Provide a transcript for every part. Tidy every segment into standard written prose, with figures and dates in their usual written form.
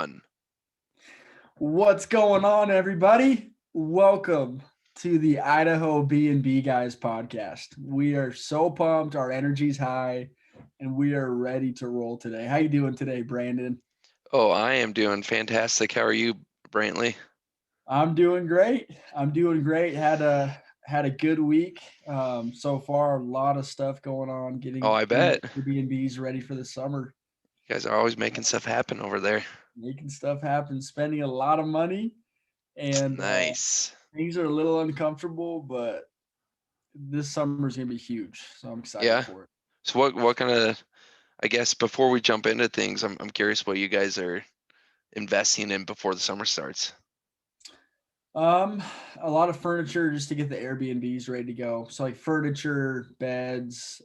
1. What's going on, everybody? Welcome to the Idaho B&B Guys podcast. We are so pumped, our energy's high, and we are ready to roll today. How you doing today, Brandon? Oh, I am doing fantastic. How are you, Brantley? I'm doing great. Had a good week so far. A lot of stuff going on. Oh, Getting I bet. Airbnbs ready for the summer. You guys are always making stuff happen over there. Making stuff happen. Spending a lot of money, and Nice. things are a little uncomfortable, but this summer is going to be huge, so I'm excited Yeah. for it. So what kind of, I guess before we jump into things, I'm curious what you guys are investing in before the summer starts. Um, a lot of furniture just to get the Airbnbs ready to go. So like furniture, beds.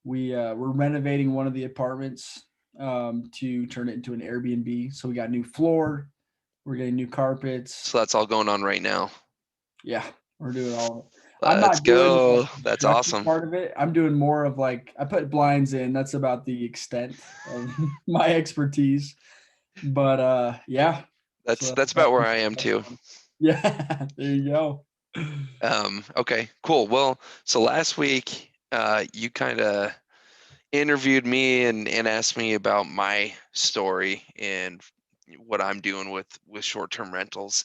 We're renovating one of the apartments to turn it into an Airbnb. So we got new floor. We're getting new carpets. So that's all going on right now. Yeah, we're doing all. I'm Let's not doing the go. That's construction awesome. part of it. I'm doing more of like I put blinds in. That's about the extent of my expertise. But yeah. That's So that's that's about where I am that's too. fun. Yeah, there you go. Okay, cool. Well, so last week, you kind of interviewed me and asked me about my story and what I'm doing with short-term rentals.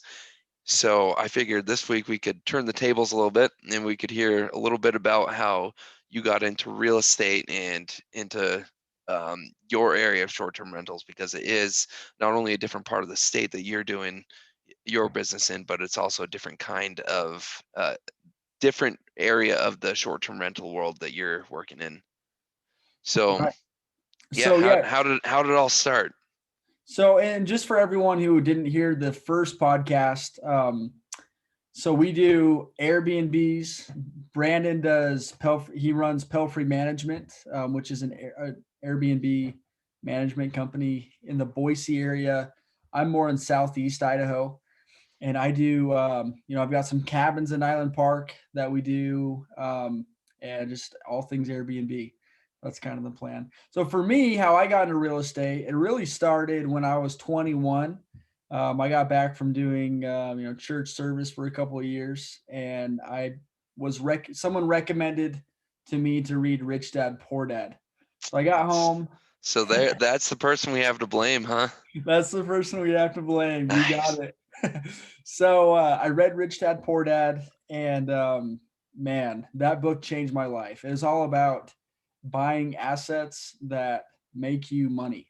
So I figured this week we could turn the tables a little bit and we could hear a little bit about how you got into real estate and into your area of short-term rentals, because it is not only a different part of the state that you're doing your business in, but it's also a different kind of different area of the short-term rental world that you're working in. So Right. yeah, So yeah. how did it all start? So and just for everyone who didn't hear the first podcast, so we do Airbnbs. Brandon does he runs Pelfrey Management, which is an Airbnb management company in the Boise area. I'm more in Southeast Idaho, and I do I've got some cabins in Island Park that we do, and just all things Airbnb. That's kind of the plan. So for me, how I got into real estate, it really started when I was 21. I got back from doing church service for a couple of years, and I was someone recommended to me to read Rich Dad Poor Dad. So I got home. So that's the person we have to blame, huh? That's the person we have to blame. You got Nice. it. So I read Rich Dad Poor Dad, and man, that book changed my life. It was all about buying assets that make you money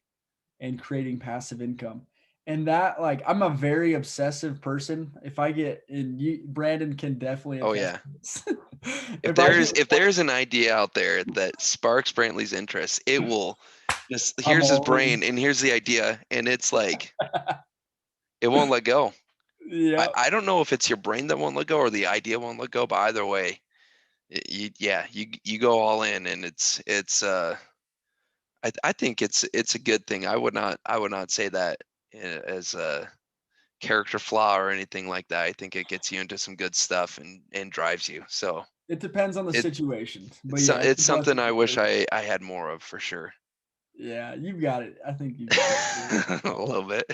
and creating passive income. And that, like, I'm a very obsessive person. If I get, and Brandon can definitely Oh attest yeah. to this. If If I get, there's an idea out there that sparks Brantley's interest, it will just I'm here's his all in. brain and here's the idea, and it's like it won't let go. I, Yep. I don't know if it's your brain that won't let go or the idea won't let go, but either way, you go all in, and I think it's a good thing. I would not say that as a character flaw or anything like that. I think it gets you into some good stuff and drives you. So It depends on the it situation. But it's so- yeah, it's it's a something blessing I and wish curse. I had more of for sure. Yeah, you've got it. I think you've got it. A little bit.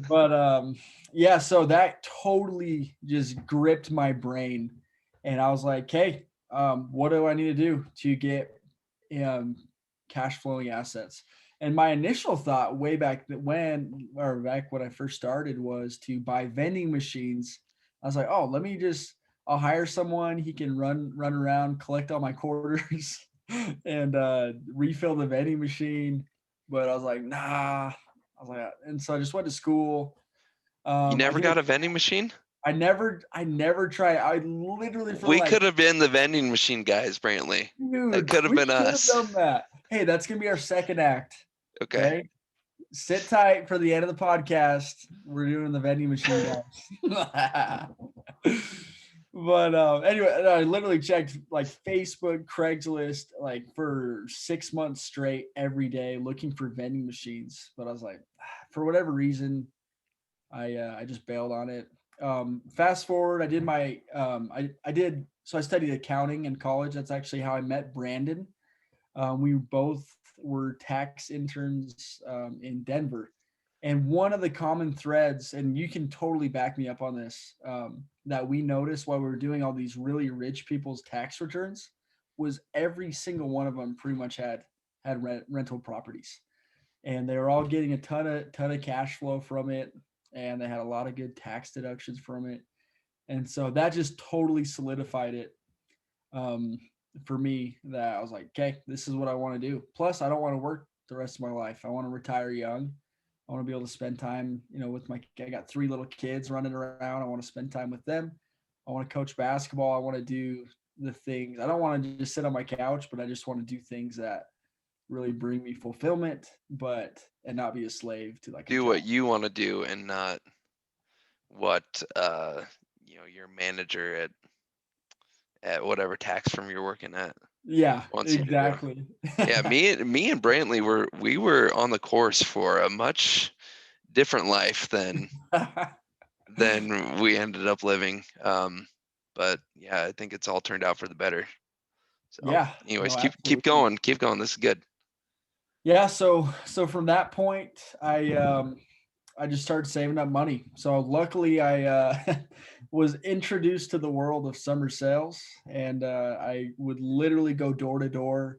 But yeah, so that totally just gripped my brain, and I was like, "Hey, what do I need to do to get um, cash flowing assets?" And my initial thought, way back back when I first started, was to buy vending machines. I was like, "Oh, I'll hire someone. He can run around, collect all my quarters, and refill the vending machine." But I was like, "Nah." I was like, and so I just went to school. You I never did. got a vending machine? I never tried. I literally for We like, could have been the vending machine guys, Brantley. That dude, could have we been should have us. done that. Hey, that's gonna be our second act. Okay. Okay, sit tight for the end of the podcast. We're doing the vending machine guys. But anyway, I literally checked like Facebook, Craigslist, like for 6 months straight every day looking for vending machines. But I was like, for whatever reason, I just bailed on it. Fast forward, I did my I did so I studied accounting in college. That's actually how I met Brandon. We both were tax interns in Denver, And one of the common threads, and you can totally back me up on this, that we noticed while we were doing all these really rich people's tax returns was every single one of them pretty much had rental properties, and they were all getting a ton of cash flow from it, and they had a lot of good tax deductions from it, and so that just totally solidified it, um, for me, that I was like, okay, this is what I want to do. Plus, I don't want to work the rest of my life. I want to retire young. I want to be able to spend time, with I got 3 little kids running around. I want to spend time with them. I want to coach basketball. I want to do the things. I don't want to just sit on my couch, but I just want to do things that really bring me fulfillment, and not be a slave to like a Do what job. you want to do and not what your manager at whatever tax firm you're working at Yeah, wants you to do. exactly. Yeah, me and Brantley were on the course for a much different life than we ended up living. But yeah, I think it's all turned out for the better. So, Yeah, anyways, no, keep absolutely. going, keep going. This is good. Yeah, so from that point, I just started saving up money. So luckily, I was introduced to the world of summer sales, and I would literally go door to door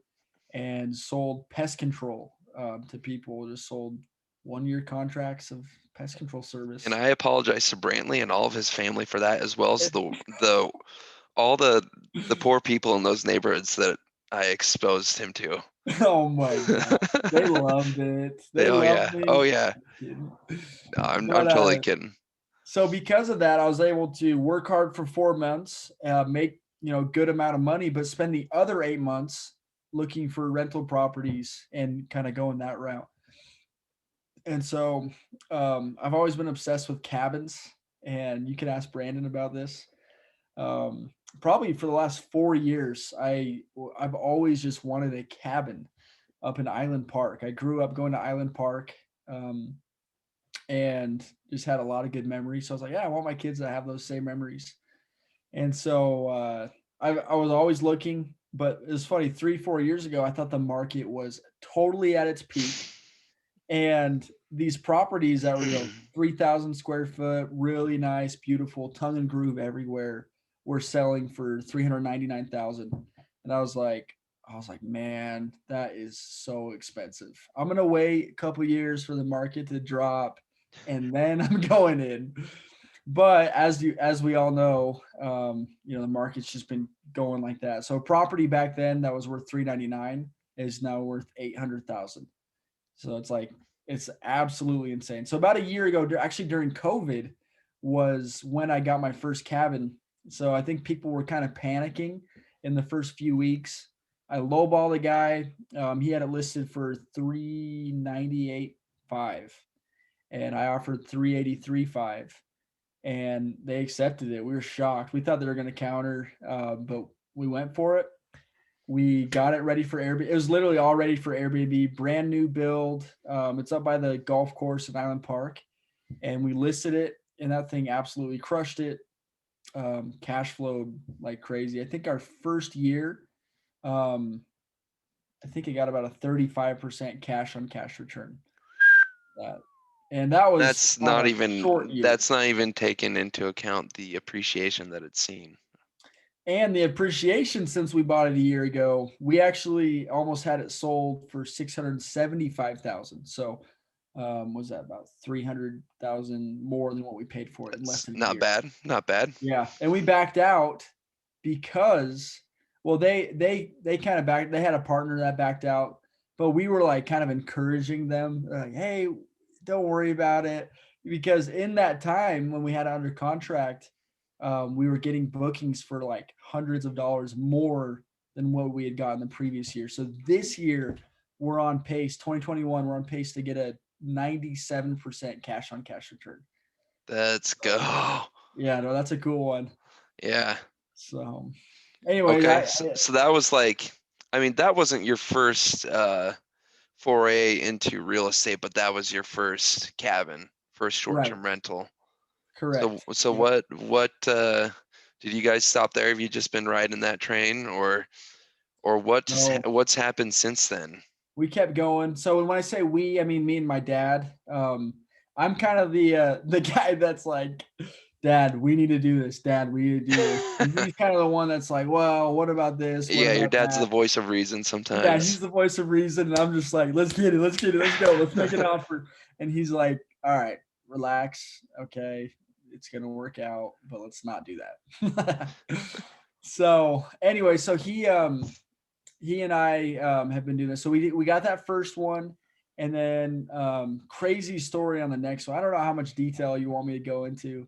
and sold pest control, to people. Just sold 1 year contracts of pest control And service. I apologize to Brantley and all of his family for that, as well as the all the poor people in those neighborhoods that I exposed him to. Oh my god, they loved it. They Oh loved yeah, oh me. yeah. Kidding. No, I'm But totally kidding. so because of that, I was able to work hard for 4 months, make good amount of money, but spend the other 8 months looking for rental properties and kind of going that route. And so I've always been obsessed with cabins, and you can ask Brandon about this. Um, Probably for the last 4 years, I've always just wanted a cabin up in Island Park. I grew up going to Island Park. And just had a lot of good memories. So I was like, yeah, I want my kids to have those same memories. And so I was always looking, but it was funny. 3, 4 years ago, I thought the market was totally at its peak, and these properties that were 3,000 square foot, really nice, beautiful, tongue and groove everywhere, were selling for 399,000, and I was like, man, that is so expensive. I'm gonna wait a couple years for the market to drop, and then I'm going in. But as we all know, the market's just been going like that. So property back then that was worth 399 is now worth 800,000. So it's absolutely insane. So about a year ago, actually during COVID, was when I got my first cabin. So I think people were kind of panicking in the first few weeks. I lowballed a guy. He had it listed for 398.5, and I offered 383.5, and they accepted it. We were shocked. We thought they were going to counter, but we went for it. We got it ready for Airbnb. It was literally all ready for Airbnb, brand new build. It's up by the golf course in Island Park, and we listed it, and that thing absolutely crushed it. Cash flowed like crazy. I think our first year, um, I think it got about a 35% cash on cash return. That, and that was on a short year. That's not even taken into account the appreciation that it's seen. And the appreciation since we bought it a year ago, we actually almost had it sold for 675,000. So was that about 300,000 more than what we paid for it in less That's than a not year? bad. Not bad. Yeah, and we backed out because, well, they kind of backed. They had a partner that backed out, but we were like kind of encouraging them, like, hey, don't worry about it, because in that time when we had it under contract, we were getting bookings for like hundreds of dollars more than what we had gotten the previous year. So this year we're on pace. 2021, we're on pace to get a 97% cash on cash return. Let's go. Yeah, no, that's a cool one. Yeah. So, anyways, Okay. So that was like, I mean, that wasn't your first foray into real estate, but that was your first cabin, first right, short-term rental. correct. So Yep. what did you guys stop there? Have you just been riding that train, or No, what's happened since then? we kept going. So when I say we, I mean me and my dad. I'm kind of the guy that's like, Dad, we need to do this. Dad, we need to do this. And he's kind of the one that's like, well, what about this? What Yeah, your about dad's the that? voice of reason Yeah, sometimes. he's the voice of reason, and I'm just like, let's get it, let's get it, let's go, let's make an offer. And he's like, all right, relax, okay, it's gonna work out, but let's not do that. So anyway, so he and I have been doing this. So we got that first one, and then crazy story on the next one. I don't know how much detail you want me to go into.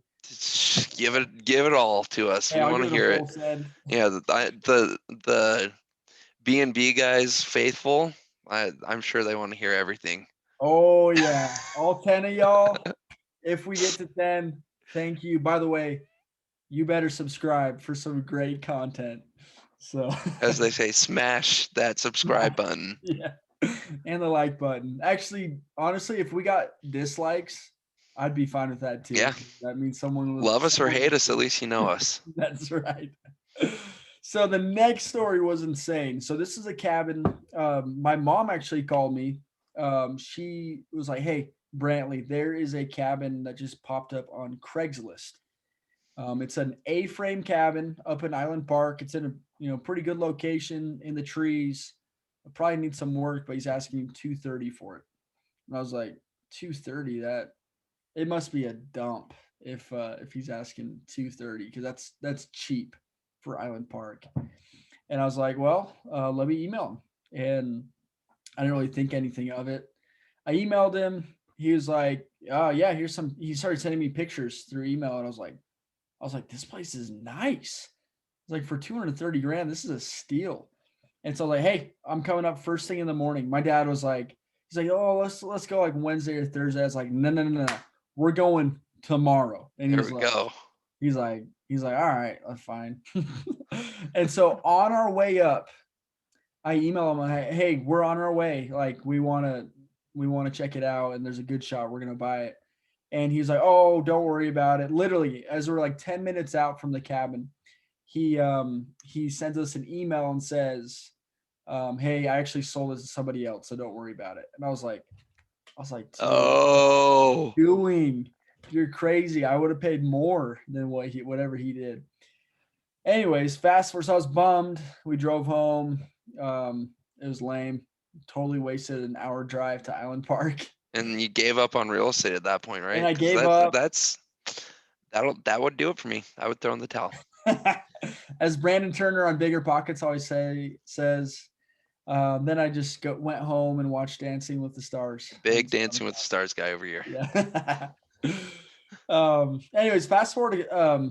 Give it all to us. Hey, We I'll want give to it a hear full it. send. Yeah, the B&B guys faithful. I'm sure they want to hear everything. Oh yeah, all 10 of y'all. If we get to 10, thank you. By the way, you better subscribe for some great content. So, As they say, smash that subscribe button. yeah, and the like button. Actually, honestly, if we got dislikes, I'd be fine with that too. Yeah, 'Cause that means someone was love us or someone hate us, at was. least you know us. That's right. So the next story was insane. So this is a cabin. My mom actually called me. She was like, "Hey, Brantley, there is a cabin that just popped up on Craigslist. It's an A-frame cabin up in Island Park. It's in a pretty good location in the trees. I probably need some work, but he's asking 230 for it." And I was like, 230? That it must be a dump if he's asking 230 because that's cheap for Island Park. And I was like, well, let me email him. And I didn't really think anything of it. I emailed him. He was like, "Oh yeah, here's some." He started sending me pictures through email, and I was like, this place is nice. It's like for 230 grand, this is a steal. And so I was like, hey, I'm coming up first thing in the morning. My dad was like, he's like, oh, let's go like Wednesday or Thursday. I was like, no, no, no, no, we're going tomorrow. And There we go. he's like, all right, that's fine. And so on our way up, I email him, hey, we're on our way. Like we want to check it out, and there's a good shot. We're gonna buy it. And he's like, oh, don't worry about it. Literally, as we're like 10 minutes out from the cabin, he sends us an email and says, hey, I actually sold it to somebody else, so don't worry about it. And I was like, dude, Oh, doing? You're crazy. I would have paid more than whatever he did. Anyways, fast forward. So I was bummed. We drove home. It was lame. Totally wasted an hour drive to Island Park. and you gave up on real estate at that point, And right? I Because gave up. that would do it for me. I would throw in the towel. As Brandon Turner on Bigger Pockets always says, then I just went home and watched Dancing with the Stars. Big Dancing with the Stars guy over here. Yeah. Anyways, fast forward to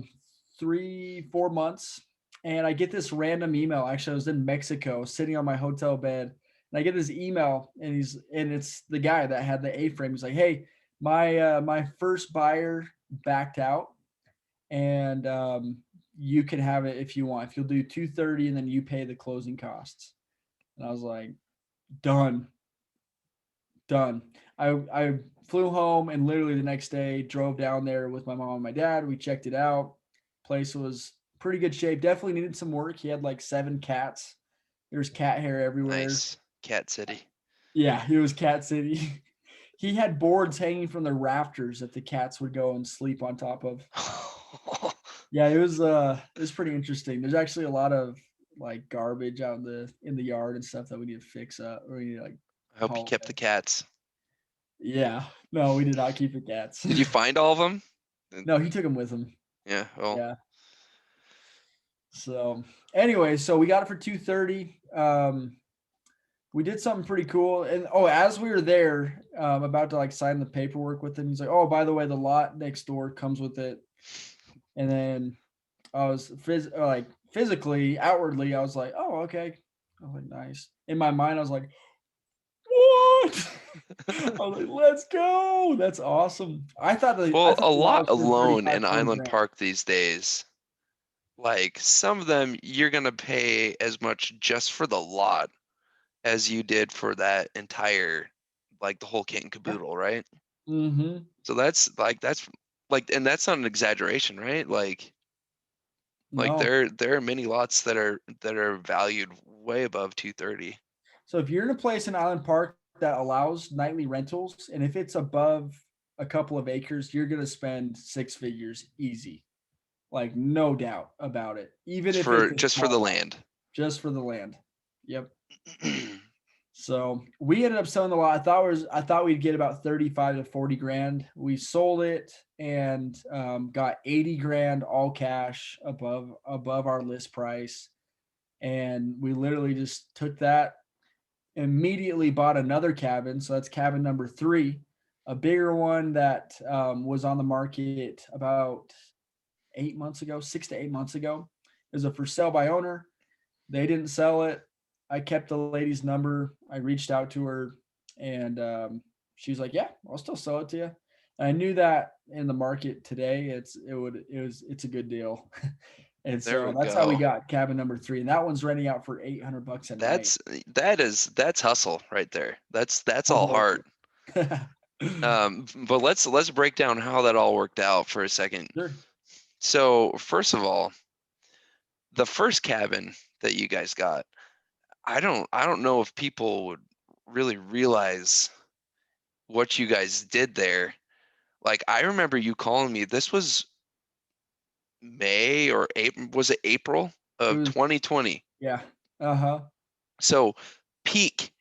3-4 months, and I get this random email. Actually, I was in Mexico, sitting on my hotel bed, and I get this email, and it's the guy that had the A-frame. He's like, "Hey, my first buyer backed out, and you can have it if you want. If you'll do 230, and then you pay the closing costs." And I was like, done. I flew home, and literally the next day drove down there with my mom and my dad. We checked it out. Place was pretty good shape. Definitely needed some work. He had like 7 cats. There was cat hair everywhere. Nice. Cat City. Yeah, it was cat city. He had boards hanging from the rafters that the cats would go and sleep on top of. Yeah, it was pretty interesting. There's actually a lot of like garbage out in the yard and stuff that we need to fix up, or we need to like I hope you haul kept away. the cats. Yeah. No, we did not keep the cats. Did you find all of them? No, he took them with him. Yeah. Well, Yeah. So anyway, so we got it for 230. We did something pretty cool. And as we were there, about to like sign the paperwork with him, he's like, oh, by the way, the lot next door comes with it. And then I was physically, outwardly, I was like, oh, okay. I was like, nice. In my mind, I was like, what? I was like, let's go. That's awesome. I thought a the lot lot was for alone 35, in 40 Island grand. Park these days. Like some of them, you're gonna pay as much just for the lot as you did for that entire, like the whole kit and caboodle, right? Mm-hmm. So and that's not an exaggeration, right? Like No. there are many lots that are valued way above 230. So if you're in a place in Island Park that allows nightly rentals, and if it's above a couple of acres, you're going to spend 6 figures easy. Like no doubt about it. Even if it's a Just for the small lot, land. just for the land. Yep. So we ended up selling the lot. I thought we'd get about 35 to 40 grand. We sold it and got 80 grand all cash above our list price. And we literally just took that, immediately bought another cabin. So that's cabin number 3, a bigger one that was on the market about 8 months ago, 6 to 8 months ago. It was a for sale by owner. They didn't sell it. I kept the lady's number. I reached out to her, and she was like, "Yeah, I'll still sell it to you." And I knew that in the market today, it's a good deal, and There so we that's how we go. got cabin number 3, and that one's renting out for $800 a night. That's hustle right there. That's I all like heart. it. But let's break down how that all worked out for a second. Sure. So first of all, the first cabin that you guys got, I don't know if people would really realize what you guys did there. Like I remember you calling me. This was May or April. Was it April It of was 2020? yeah. Uh-huh. So peak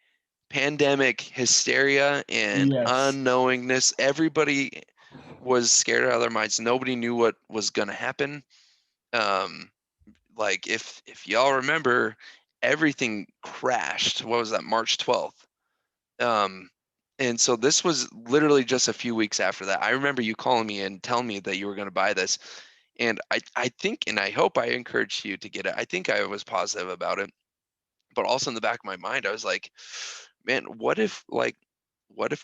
pandemic hysteria and Yes. unknowingness. Everybody was scared out of their minds. Nobody knew what was going to happen. Um, like if y'all remember, everything crashed. What was that? March 12th. Um, and so this was literally just a few weeks after that. I remember you calling me and telling me that you were going to buy this. And I think, and I hope I encouraged you to get it. I think I was positive about it, but also in the back of my mind, I was like, man, what if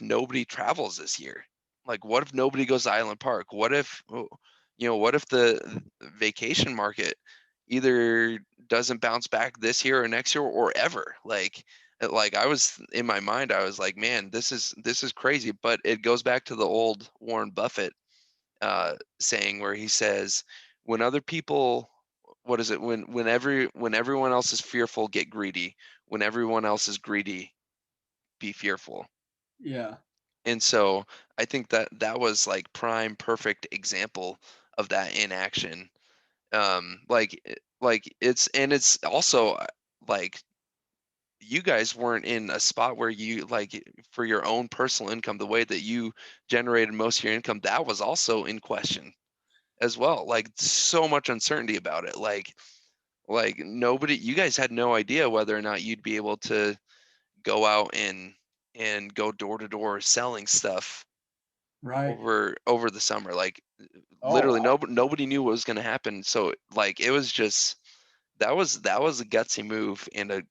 nobody travels this year? Like, what if nobody goes to Island Park? What if, what if the vacation market either doesn't bounce back this year or next year or ever? Like I was in my mind, I was like, man, this is crazy. But it goes back to the old Warren Buffett saying where he says, when other people, what is it? When everyone else is fearful, get greedy. When everyone else is greedy, be fearful. Yeah. And so I think that that was like prime perfect example of that in action. Like it's also like you guys weren't in a spot where you like for your own personal income, the way that you generated most of your income, that was also in question as well. Like so much uncertainty about it. Like nobody, you guys had no idea whether or not you'd be able to go out and go door to door selling stuff Right. over the summer. Like Oh, literally nobody knew what was going to happen. So like it was just that was a gutsy move and a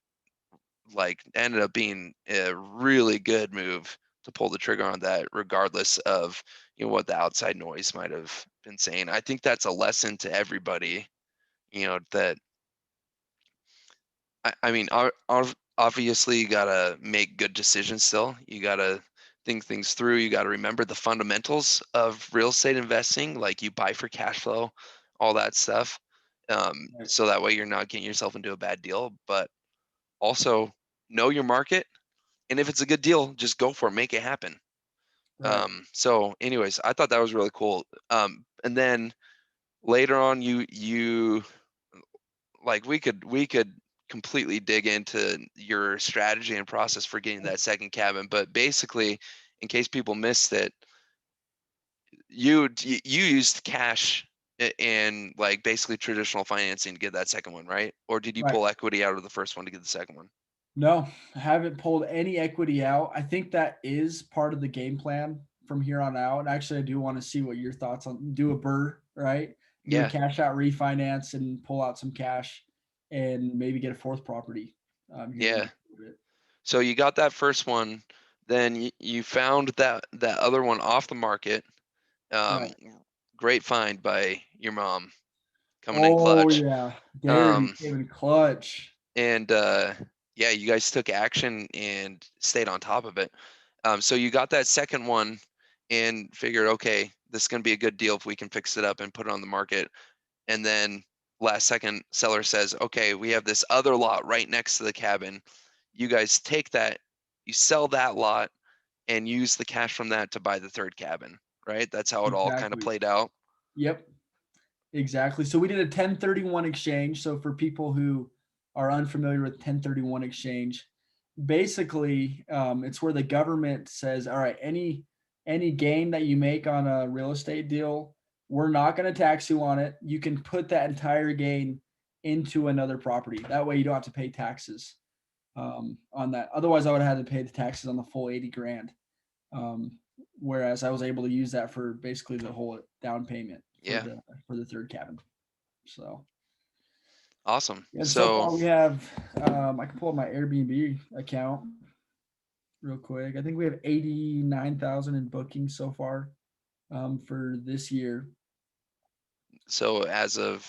like ended up being a really good move to pull the trigger on that, regardless of what the outside noise might have been saying. I think that's a lesson to everybody, that I mean, obviously you gotta make good decisions still. You gotta think things through. You gotta remember the fundamentals of real estate investing, like you buy for cash flow, all that stuff. right. So that way you're not getting yourself into a bad deal, but also know your market. And if it's a good deal, just go for it, make it happen. Right. So anyways, I thought that was really cool. And then later on, you like we could completely dig into your strategy and process for getting that second cabin, but basically, in case people missed it, you used cash and like basically traditional financing to get that second one, right? Or did you Right. pull equity out of the first one to get the second one? No, I haven't pulled any equity out. I think that is part of the game plan from here on out. And actually, I do want to see what your thoughts on do a burr, right? Do a Yeah, cash out refinance and pull out some cash and maybe get a fourth property here in yeah. a little bit. So you got that first one, then you found that other one off the market. Um, Right. Great find by your mom coming in Oh clutch. yeah. Darity Um, came in clutch. and yeah, you guys took action and stayed on top of it. So you got that second one and figured, okay, this is going to be a good deal if we can fix it up and put it on the market. And then last second, seller says, okay, we have this other lot right next to the cabin. You guys take that, you sell that lot, and use the cash from that to buy the third cabin. right? That's how it all kind of Exactly. played out. Yep. Exactly. So we did a 1031 exchange. So for people who are unfamiliar with 1031 exchange, basically it's where the government says, all right, any gain that you make on a real estate deal, we're not going to tax you on it. You can put that entire gain into another property. That way you don't have to pay taxes on that. Otherwise, I would have had to pay the taxes on the full 80 grand. Um, Whereas I was able to use that for basically the whole down payment Yeah, for the third cabin. So awesome. and so So far we have I can pull up my Airbnb account real quick. I think we have 89,000 in bookings so far for this year. so as of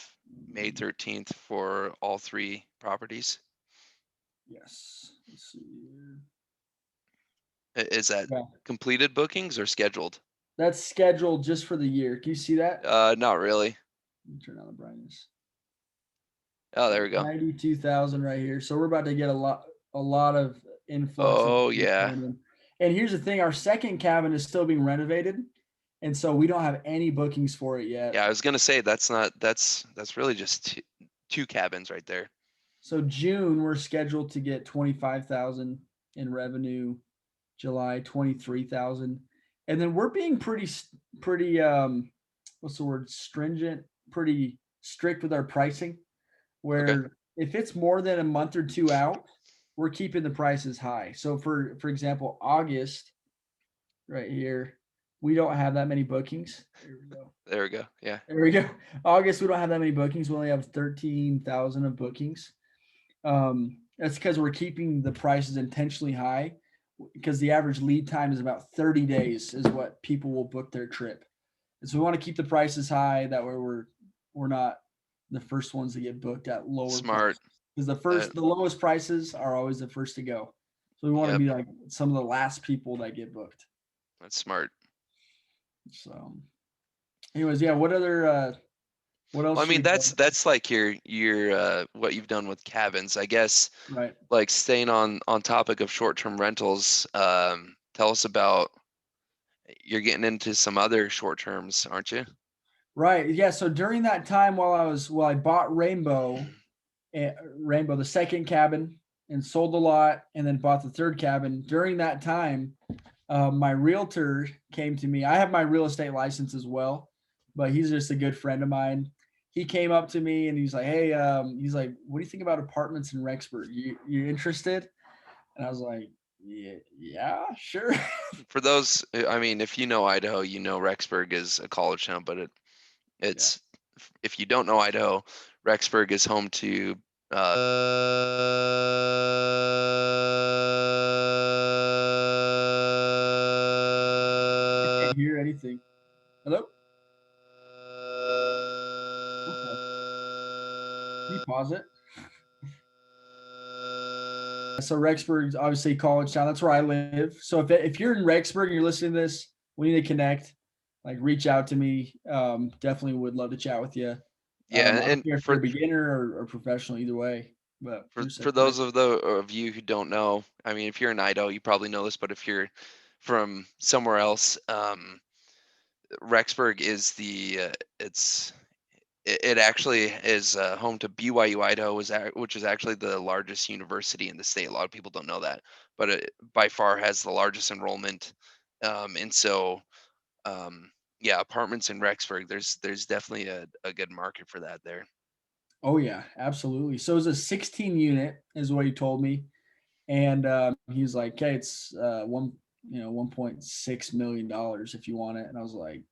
May 13th for all three properties, Yes. Let's see here. is that Yeah. completed bookings or scheduled? That's scheduled just for the year. Can you see that? Not really. Let me turn on the brightness. Oh, there Yeah, we go. 92,000 right here. So we're about to get a lot of influx of Oh bookings yeah. coming in. And here's the thing, our second cabin is still being renovated. And so we don't have any bookings for it yet. Yeah, I was gonna say that's really just two cabins right there. So June we're scheduled to get 25,000 in revenue, July 23,000. And then we're being pretty what's the word, stringent, pretty strict with our pricing, Okay. where if it's more than a month or two out, we're keeping the prices high. So for example, August right here, we don't have that many bookings. Here we go. There we go. Yeah. There we go. August, we don't have that many bookings. We only have 13,000 of bookings. That's because we're keeping the prices intentionally high because the average lead time is about 30 days is what people will book their trip. And so we want to keep the prices high. That way we're not the first ones to get booked at lower Smart. prices. Because That, the lowest prices are always the first to go. So we want to yep, be like some of the last people that get booked. that's smart. So anyways, yeah, what else Well, I should mean we go? that's like your what you've done with cabins. I guess Right. like staying on topic of short-term rentals, tell us about you're getting into some other short terms, aren't you? Right. Yeah. So during that time while I bought Rainbow, the second cabin, and sold the lot, and then bought the third cabin. During that time, my realtor came to me. I have my real estate license as well, but he's just a good friend of mine. He came up to me and he's like, "Hey, he's like, what do you think about apartments in Rexburg? You interested?" And I was like, "Yeah, yeah, sure." For those, I mean, if you know Idaho, you know Rexburg is a college town, but Yeah. it's if you don't know Idaho, Rexburg is home to I can't hear anything. Hello? Okay. Can you pause it? So Rexburg's obviously a college town. That's where I live. So if you're in Rexburg and you're listening to this, we need to connect. Like reach out to me. Definitely would love to chat with you. yeah, I don't and care if you're a beginner or professional, either way. But for just for a quick. those of you who don't know, I mean, if you're in Idaho, you probably know this, but if you're from somewhere else, Rexburg is it actually is home to BYU Idaho, which is actually the largest university in the state. A lot of people don't know that, but it by far has the largest enrollment. And so, um, yeah, apartments in Rexburg, there's definitely a good market for that there. Oh yeah, absolutely. So it's a 16 unit, is what he told me, and he's like, "Okay, it's 1.6 million dollars if you want it." And I was like,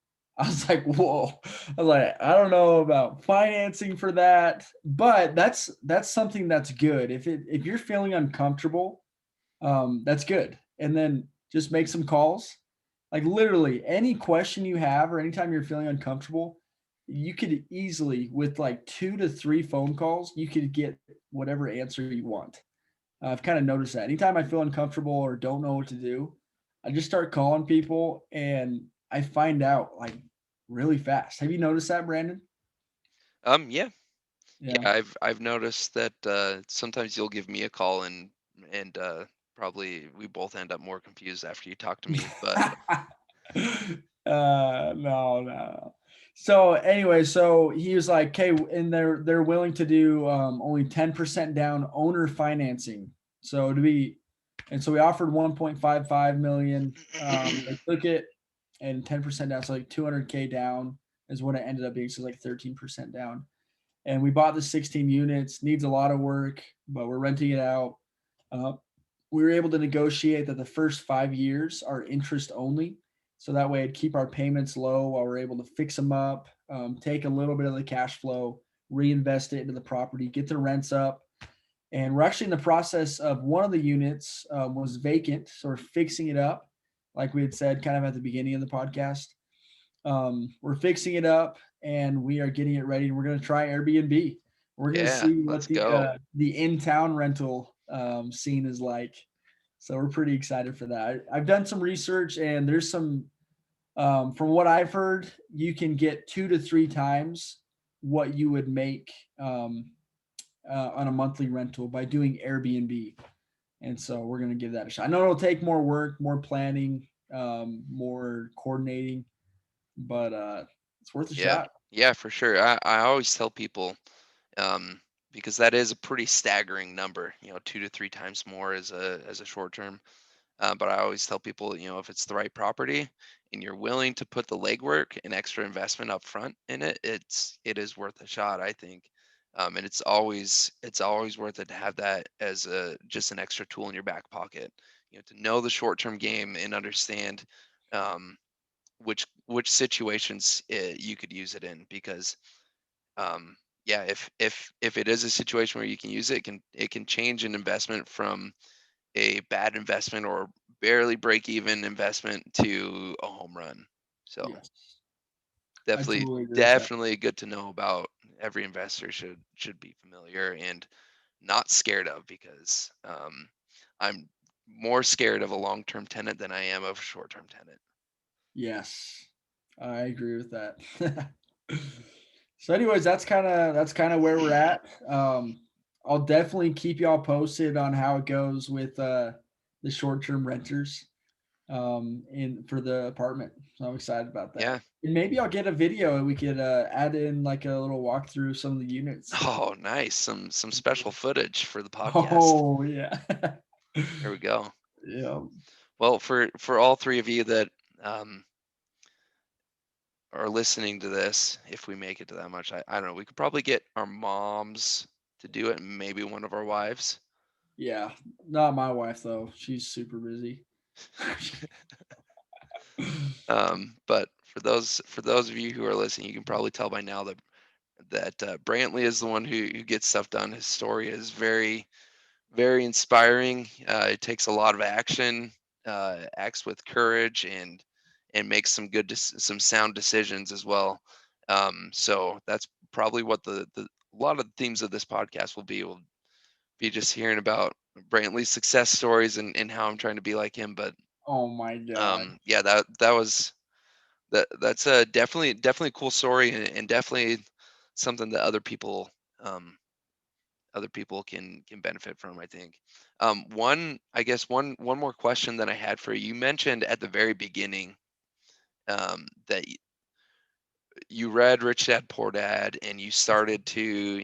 "Whoa!" I was like, "I don't know about financing for that, but that's something that's good. If you're feeling uncomfortable, that's good. And then just make some calls. Like literally any question you have or anytime you're feeling uncomfortable, you could easily with like 2 to 3 phone calls, you could get whatever answer you want. I've kind of noticed that. Anytime I feel uncomfortable or don't know what to do, I just start calling people and I find out like really fast. Have you noticed that, Brandon? Yeah, Yeah. I've noticed that sometimes you'll give me a call and probably we both end up more confused after you talk to me. But No. So anyway, so he was like, "Okay," and they're willing to do only 10% down owner financing. So to be, and so we offered 1.55 million. They took it, and 10% down, so like 200K down is what it ended up being. So like 13% down, and we bought the 16 units. Needs a lot of work, but we're renting it out. Uh, we were able to negotiate that the first 5 years are interest only. So that way it'd keep our payments low while we're able to fix them up, take a little bit of the cash flow, reinvest it into the property, get the rents up. And we're actually in the process of one of the units was vacant. So we're fixing it up, like we had said kind of at the beginning of the podcast. We're fixing it up and we are getting it ready. We're going to try Airbnb. We're going to Yeah, see let's what go. the in town rental scene is like. So we're pretty excited for that. I've done some research and there's some, from what I've heard, you can get 2 to 3 times what you would make on a monthly rental by doing Airbnb. And so we're going to give that a shot. I know it'll take more work, more planning, more coordinating, but it's worth a Yeah, shot. yeah, for sure. I always tell people, um, because that is a pretty staggering number. 2 to 3 times more as a short term. But I always tell people, if it's the right property and you're willing to put the legwork and extra investment up front in it, it is worth a shot, I think. And it's always worth it to have that as a just an extra tool in your back pocket. To know the short term game and understand um, which situations you could use it in, because um, yeah, if it is a situation where you can use it, it can change an investment from a bad investment or barely break even investment to a home run. So Yes, I definitely totally agree with that. definitely good to know about. Every investor should be familiar and not scared of, because I'm more scared of a long-term tenant than I am of a short-term tenant. Yes, I agree with that. So, anyways, that's kind of where we're at. I'll definitely keep y'all posted on how it goes with the short term renters in for the apartment. So I'm excited about that. Yeah. And maybe I'll get a video and we could add in like a little walkthrough of some of the units. Oh, nice. Some special footage for the podcast. Oh yeah, There we go. yeah, Well, for all three of you that um, are listening to this, if we make it to that much, I don't know. We could probably get our moms to do it, and maybe one of our wives. yeah. Not my wife though. She's super busy. But for those of you who are listening, you can probably tell by now that Brantley is the one who gets stuff done. His story is very very inspiring. It takes a lot of action, acts with courage, and makes some sound decisions as well. So that's probably what the a lot of the themes of this podcast will be just hearing about Brantley's success stories and how I'm trying to be like him. But Oh my god. yeah, that's a definitely a cool story, and definitely something that um, other people can benefit from, I think. I guess one more question that I had for you. You mentioned at the very beginning that you read Rich Dad Poor Dad, and you started to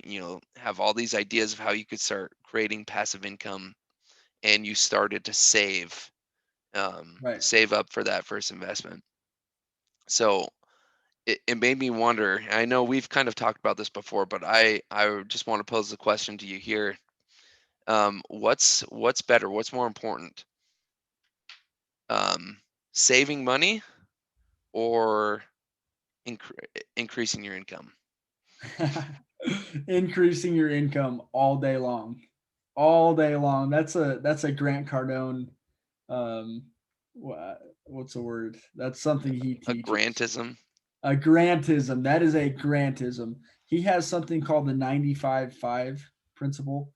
have all these ideas of how you could start creating passive income, and you started to Right. save up for that first investment. So it made me wonder. I know we've kind of talked about this before, but I just want to pose the question to you here. What's better? What's more important? Um, Saving money or increasing your income? Increasing your income all day long. All day long. That's a Grant Cardone what's the word? That's something he A teaches. grantism? A grantism. That is a grantism. He has something called the 95-5 principle.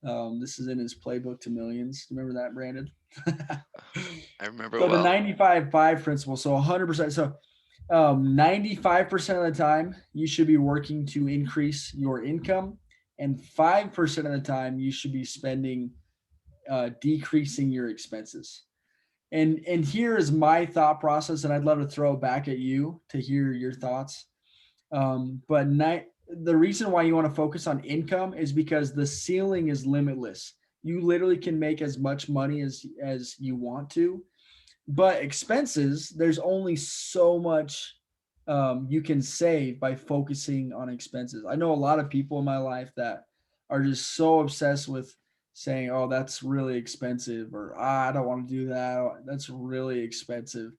This is in his playbook to millions. Remember that, Brandon? I remember it So the well. 95-5 principle. So 100%. So 95% of the time, you should be working to increase your income, and 5% of the time, you should be spending, decreasing your expenses. And here is my thought process, and I'd love to throw it back at you to hear your thoughts. But the reason why you want to focus on income is because the ceiling is limitless. You literally can make as much money as you want to, but expenses, there's only so much you can save by focusing on expenses. I know a lot of people in my life that are just so obsessed with saying, "Oh, that's really expensive," or "I don't want to do that. That's really expensive."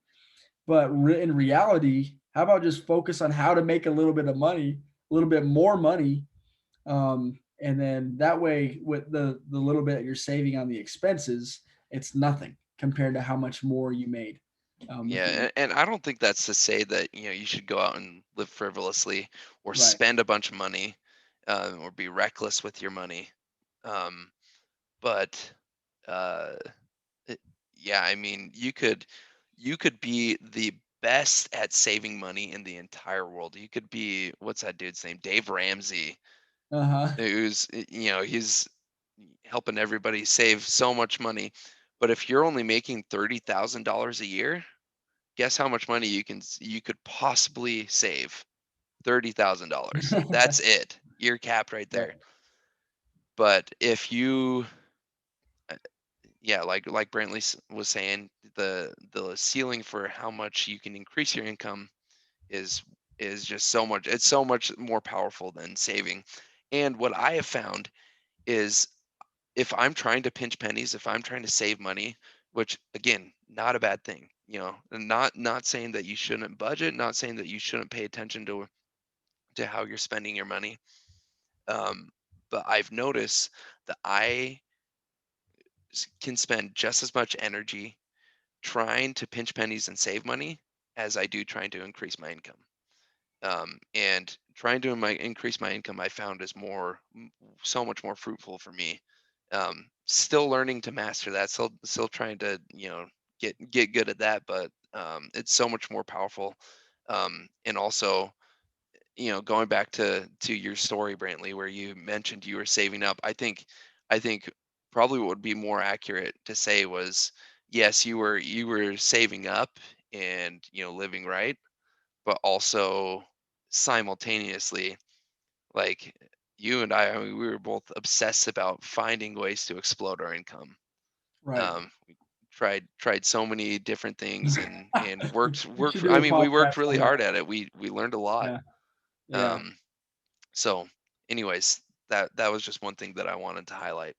But in reality, how about just focus on how to make a little bit of money, a little bit more money, and then that way, with the little bit you're saving on the expenses, it's nothing compared to how much more you made with Yeah, your income. and I don't think that's to say that, you should go out and live frivolously or Right. spend a bunch of money, or be reckless with your money. Um, but uh, it, yeah, I mean, you could be the best at saving money in the entire world. You could be, what's that dude's name? Dave Ramsey, Uh huh. who's he's helping everybody save so much money. But if you're only making $30,000 a year, guess how much money you could possibly save? $30,000. That's it. You're capped right Right. there. But if you, uh, yeah, like Brantley was saying, the ceiling for how much you can increase your income is is just so much. It's so much more powerful than saving. And what I have found is, if I'm trying to pinch pennies, if I'm trying to save money, which again, not a bad thing, and not saying that you shouldn't budget, not saying that you shouldn't pay attention to how you're spending your money. Um, but I've noticed that I can spend just as much energy trying to pinch pennies and save money as I do trying to increase my income. And trying to increase my income, I found is so much more fruitful for me. Still learning to master that, still trying to get good at that, but it's so much more powerful. And also, going back to your story, Brantley, where you mentioned you were saving up, I think probably what would be more accurate to say was, yes, you were saving up and living right, but also simultaneously, like, you and I mean, we were both obsessed about finding ways to explode our income. Right. We tried so many different things, and worked We worked should for, do I a mean, we podcast worked really on that. hard at it. We learned a lot. Yeah. Yeah. Um, so anyways, that was just one thing that I wanted to highlight.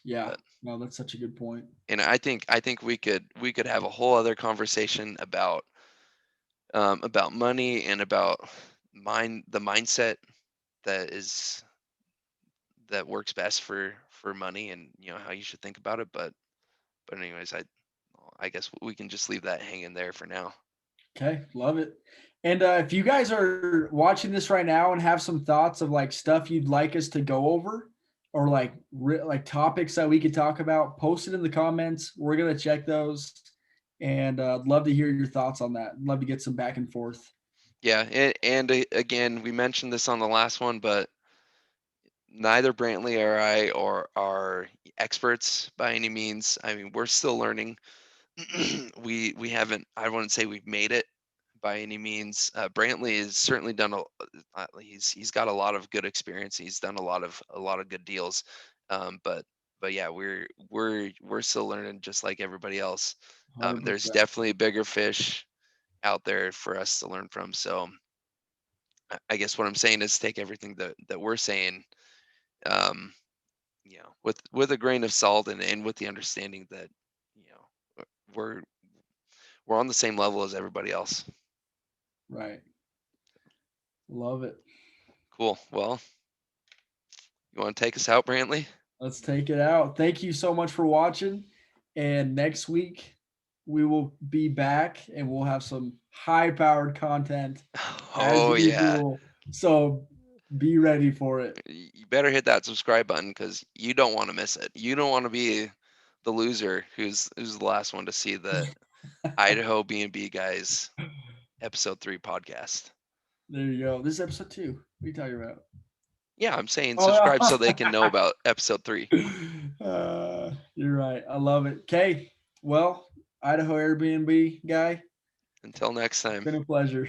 Yeah. But No, that's such a good point. and I think we could have a whole other conversation about money and about the mindset that is that works best for money, and how you should think about it. But anyways, I guess we can just leave that hanging there for now. Okay, love it. And if you guys are watching this right now and have some thoughts of like stuff you'd like us to go over, or like like topics that we could talk about, post it in the comments. We're gonna check those, and I'd love to hear your thoughts on that. I'd love to get some back and forth. Yeah, and again, we mentioned this on the last one, but neither Brantley or I are experts by any means. I mean, we're still learning. We haven't. I wouldn't say we've made it by any means. Brantley has certainly done he's got a lot of good experience. He's done a lot of good deals. But yeah, we're still learning just like everybody else. Hundred There's percent. definitely bigger fish out there for us to learn from. So I guess what I'm saying is, take everything that we're saying, um, with a grain of salt, and with the understanding that you know we're we're on the same level as everybody else. Right. Love it. Cool. Well, you want to take us out, Brantley? Let's take it out. Thank you so much for watching. And next week we will be back and we'll have some high powered content as Oh yeah. usual. So be ready for it. You better hit that subscribe button, because you don't want to miss it. You don't want to be the loser who's the last one to see the Idaho B&B guys episode 3 podcast. There you go. This is episode 2. What are you talking about? Yeah, I'm saying subscribe so they can know Oh, about episode 3. you're right. I love it. Okay. Well, Idaho Airbnb guy. Until next It's time. been a pleasure.